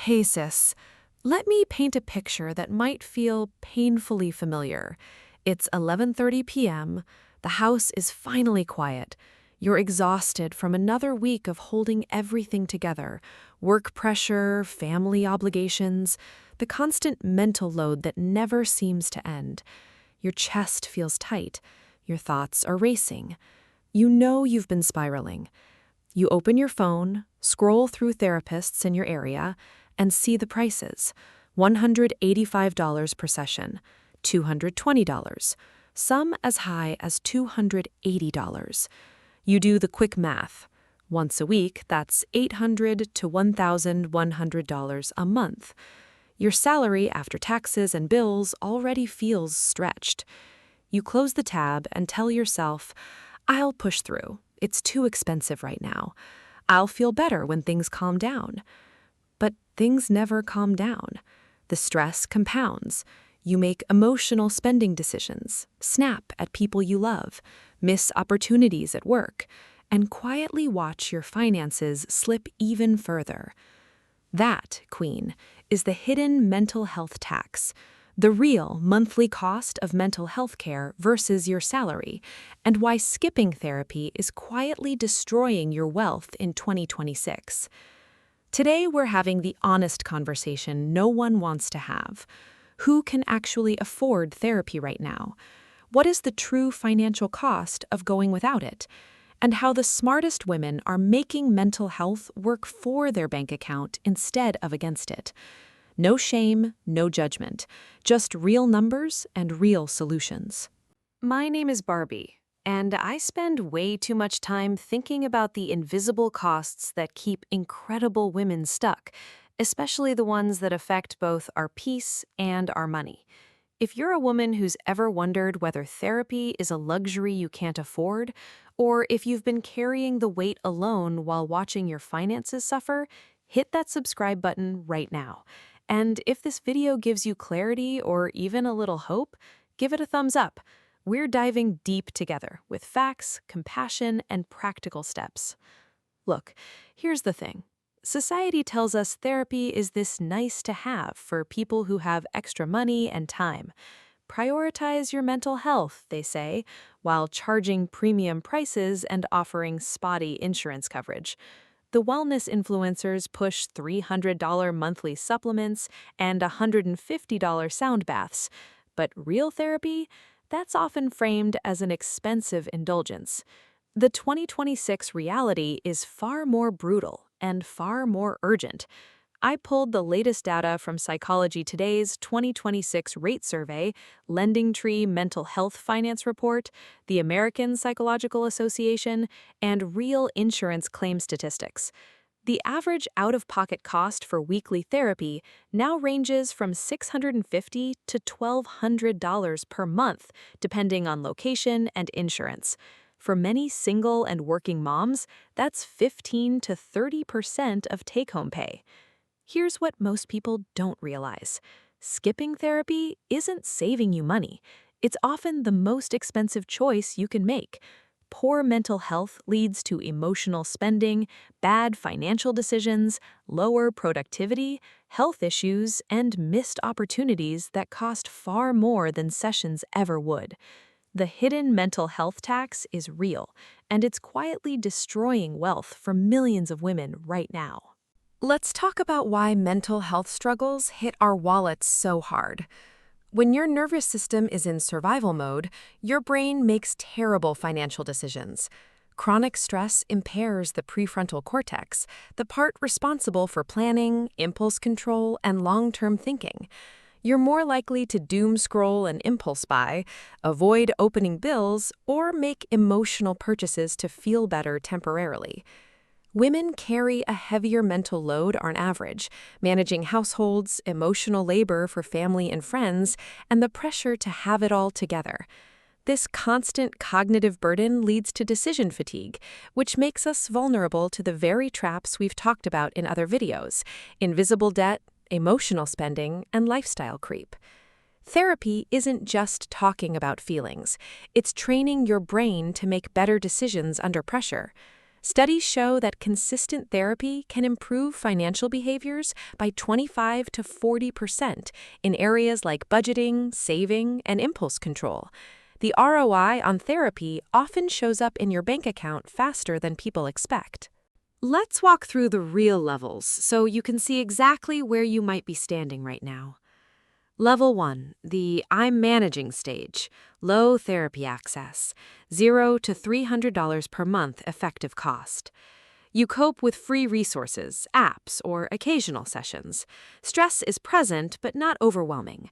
Hey sis, let me paint a picture that might feel painfully familiar. It's 11:30 p.m. The house is finally quiet. You're exhausted from another week of holding everything together. Work pressure, family obligations, the constant mental load that never seems to end. Your chest feels tight. Your thoughts are racing. You know you've been spiraling. You open your phone, scroll through therapists in your area, and see the prices. $185 per session, $220, some as high as $280. You do the quick math. Once a week, that's $800 to $1,100 a month. Your salary after taxes and bills already feels stretched. You close the tab and tell yourself, I'll push through. It's too expensive right now. I'll feel better when things calm down. But things never calm down. The stress compounds. You make emotional spending decisions, snap at people you love, miss opportunities at work, and quietly watch your finances slip even further. That, Queen, is the hidden mental health tax, the real monthly cost of mental health care versus your salary, and why skipping therapy is quietly destroying your wealth in 2026. Today, we're having the honest conversation no one wants to have. Who can actually afford therapy right now? What is the true financial cost of going without it? And how the smartest women are making mental health work for their bank account instead of against it. No shame, no judgment, just real numbers and real solutions. My name is Barbie, and I spend way too much time thinking about the invisible costs that keep incredible women stuck, especially the ones that affect both our peace and our money. If you're a woman who's ever wondered whether therapy is a luxury you can't afford, or if you've been carrying the weight alone while watching your finances suffer, hit that subscribe button right now. And if this video gives you clarity or even a little hope, give it a thumbs up. We're diving deep together with facts, compassion, and practical steps. Look, here's the thing. Society tells us therapy is this nice to have for people who have extra money and time. Prioritize your mental health, they say, while charging premium prices and offering spotty insurance coverage. The wellness influencers push $300 monthly supplements and $150 sound baths. But real therapy? That's often framed as an expensive indulgence. The 2026 reality is far more brutal and far more urgent. I pulled the latest data from Psychology Today's 2026 rate survey, LendingTree Mental Health Finance Report, the American Psychological Association, and real insurance claim statistics. The average out-of-pocket cost for weekly therapy now ranges from $650 to $1,200 per month, depending on location and insurance. For many single and working moms, that's 15 to 30% of take-home pay. Here's what most people don't realize. Skipping therapy isn't saving you money. It's often the most expensive choice you can make. Poor mental health leads to emotional spending, bad financial decisions, lower productivity, health issues, and missed opportunities that cost far more than sessions ever would. The hidden mental health tax is real, and it's quietly destroying wealth for millions of women right now. Let's talk about why mental health struggles hit our wallets so hard. When your nervous system is in survival mode, your brain makes terrible financial decisions. Chronic stress impairs the prefrontal cortex, the part responsible for planning, impulse control, and long-term thinking. You're more likely to doom scroll and impulse buy, avoid opening bills, or make emotional purchases to feel better temporarily. Women carry a heavier mental load on average, managing households, emotional labor for family and friends, and the pressure to have it all together. This constant cognitive burden leads to decision fatigue, which makes us vulnerable to the very traps we've talked about in other videos: invisible debt, emotional spending, and lifestyle creep. Therapy isn't just talking about feelings. It's training your brain to make better decisions under pressure. Studies show that consistent therapy can improve financial behaviors by 25 to 40% in areas like budgeting, saving, and impulse control. The ROI on therapy often shows up in your bank account faster than people expect. Let's walk through the real levels so you can see exactly where you might be standing right now. Level 1, the I'm managing stage, low therapy access, $0 to $300 per month effective cost. You cope with free resources, apps, or occasional sessions. Stress is present but not overwhelming.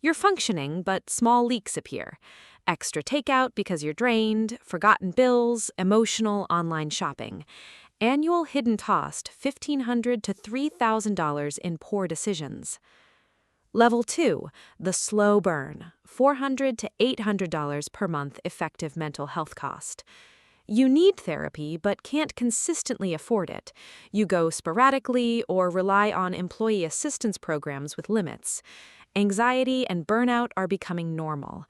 You're functioning, but small leaks appear. Extra takeout because you're drained, forgotten bills, emotional online shopping. Annual hidden cost $1,500 to $3,000 in poor decisions. Level 2, the slow burn, $400 to $800 per month effective mental health cost. You need therapy but can't consistently afford it. You go sporadically or rely on employee assistance programs with limits. Anxiety and burnout are becoming normal.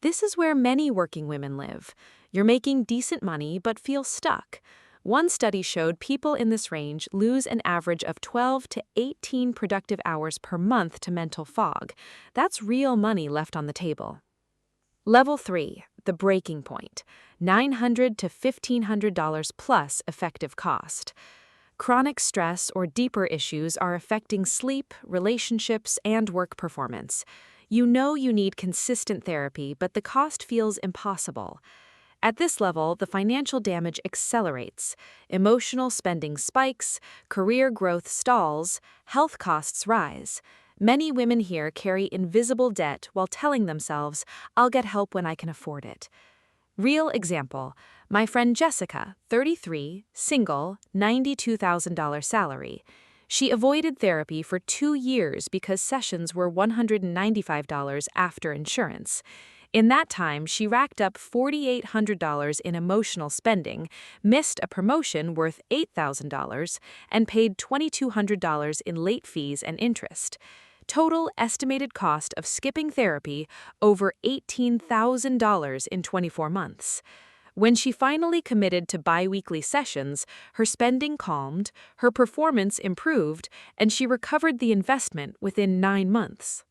This is where many working women live. You're making decent money but feel stuck. One study showed people in this range lose an average of 12 to 18 productive hours per month to mental fog. That's real money left on the table. Level 3, the breaking point, $900 to $1,500 plus effective cost. Chronic stress or deeper issues are affecting sleep, relationships, and work performance. You know you need consistent therapy, but the cost feels impossible. At this level, the financial damage accelerates. Emotional spending spikes, career growth stalls, health costs rise. Many women here carry invisible debt while telling themselves, "I'll get help when I can afford it." Real example, my friend Jessica, 33, single, $92,000 salary. She avoided therapy for 2 years because sessions were $195 after insurance. In that time, she racked up $4,800 in emotional spending, missed a promotion worth $8,000, and paid $2,200 in late fees and interest. Total estimated cost of skipping therapy over $18,000 in 24 months. When she finally committed to bi-weekly sessions, her spending calmed, her performance improved, and she recovered the investment within 9 months.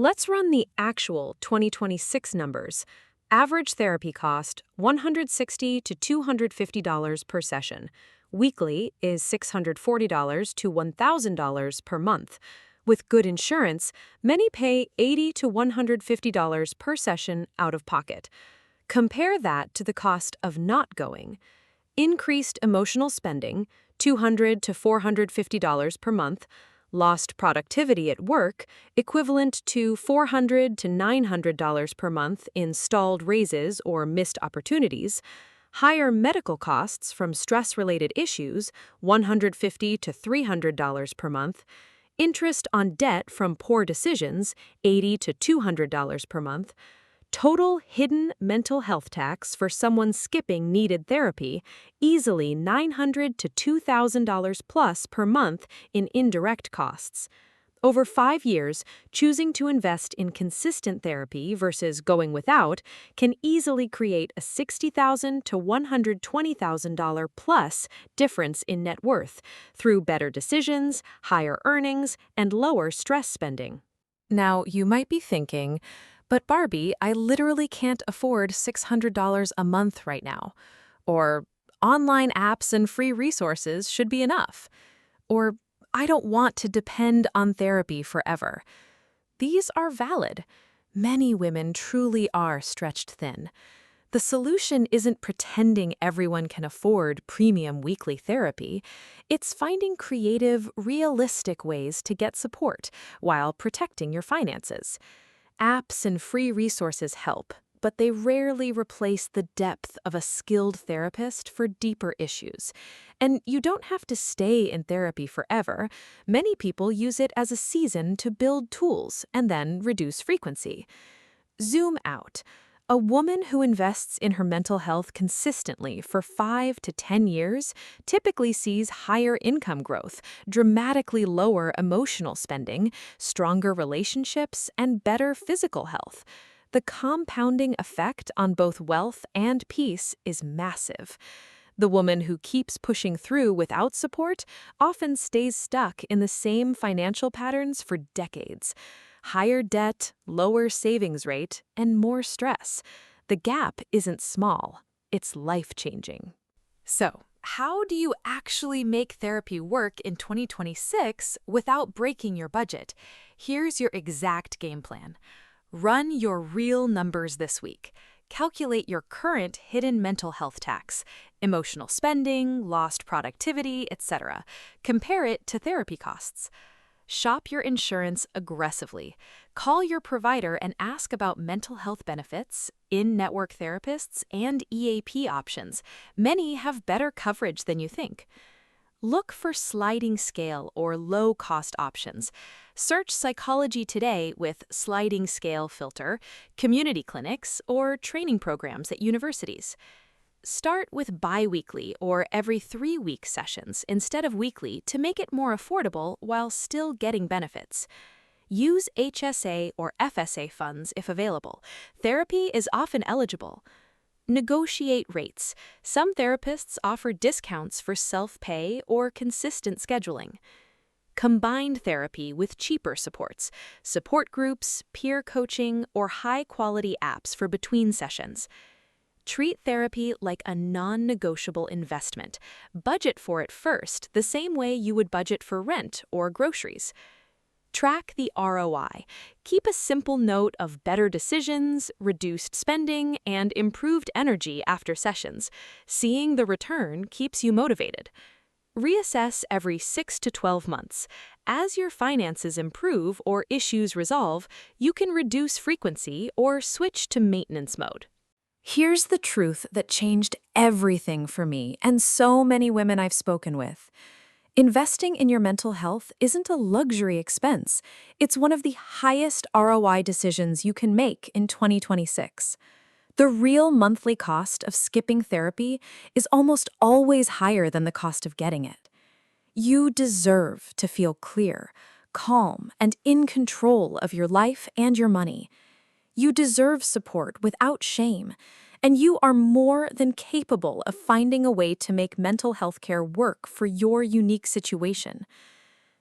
Let's run the actual 2026 numbers. Average therapy cost, $160 to $250 per session. Weekly is $640 to $1,000 per month. With good insurance, many pay $80 to $150 per session out of pocket. Compare that to the cost of not going. Increased emotional spending, $200 to $450 per month. Lost productivity at work, equivalent to $400 to $900 per month in stalled raises or missed opportunities. Higher medical costs from stress-related issues, $150 to $300 per month. Interest on debt from poor decisions, $80 to $200 per month. Total hidden mental health tax for someone skipping needed therapy, easily $900 to $2,000 plus per month in indirect costs. Over 5 years, choosing to invest in consistent therapy versus going without can easily create a $60,000 to $120,000 plus difference in net worth through better decisions, higher earnings, and lower stress spending. Now, you might be thinking, "But Barbie, I literally can't afford $600 a month right now." Or, "Online apps and free resources should be enough." Or, "I don't want to depend on therapy forever." These are valid. Many women truly are stretched thin. The solution isn't pretending everyone can afford premium weekly therapy. It's finding creative, realistic ways to get support while protecting your finances. Apps and free resources help, but they rarely replace the depth of a skilled therapist for deeper issues. And you don't have to stay in therapy forever. Many people use it as a season to build tools and then reduce frequency. Zoom out. A woman who invests in her mental health consistently for 5 to 10 years typically sees higher income growth, dramatically lower emotional spending, stronger relationships, and better physical health. The compounding effect on both wealth and peace is massive. The woman who keeps pushing through without support often stays stuck in the same financial patterns for decades. Higher debt, lower savings rate, and more stress. The gap isn't small, it's life-changing. So, how do you actually make therapy work in 2026 without breaking your budget? Here's your exact game plan. Run your real numbers this week. Calculate your current hidden mental health tax, emotional spending, lost productivity, etc. Compare it to therapy costs. Shop your insurance aggressively. Call your provider and ask about mental health benefits, in-network therapists, and EAP options. Many have better coverage than you think. Look for sliding scale or low-cost options. Search Psychology Today with sliding scale filter, community clinics, or training programs at universities. Start with bi-weekly or every 3-week sessions instead of weekly to make it more affordable while still getting benefits. Use HSA or FSA funds if available. Therapy is often eligible. Negotiate rates. Some therapists offer discounts for self-pay or consistent scheduling. Combined therapy with cheaper supports, support groups, peer coaching, or high-quality apps for between sessions. Treat therapy like a non-negotiable investment. Budget for it first, the same way you would budget for rent or groceries. Track the ROI. Keep a simple note of better decisions, reduced spending, and improved energy after sessions. Seeing the return keeps you motivated. Reassess every 6 to 12 months. As your finances improve or issues resolve, you can reduce frequency or switch to maintenance mode. Here's the truth that changed everything for me and so many women I've spoken with. Investing in your mental health isn't a luxury expense. It's one of the highest ROI decisions you can make in 2026. The real monthly cost of skipping therapy is almost always higher than the cost of getting it. You deserve to feel clear, calm, and in control of your life and your money. You deserve support without shame, and you are more than capable of finding a way to make mental health care work for your unique situation.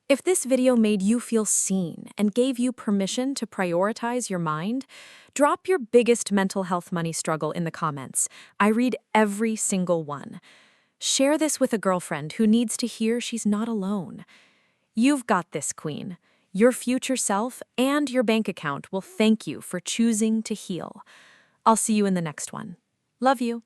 If this video made you feel seen and gave you permission to prioritize your mind, drop your biggest mental health money struggle in the comments. I read every single one. Share this with a girlfriend who needs to hear she's not alone. You've got this, Queen. Your future self and your bank account will thank you for choosing to heal. I'll see you in the next one. Love you.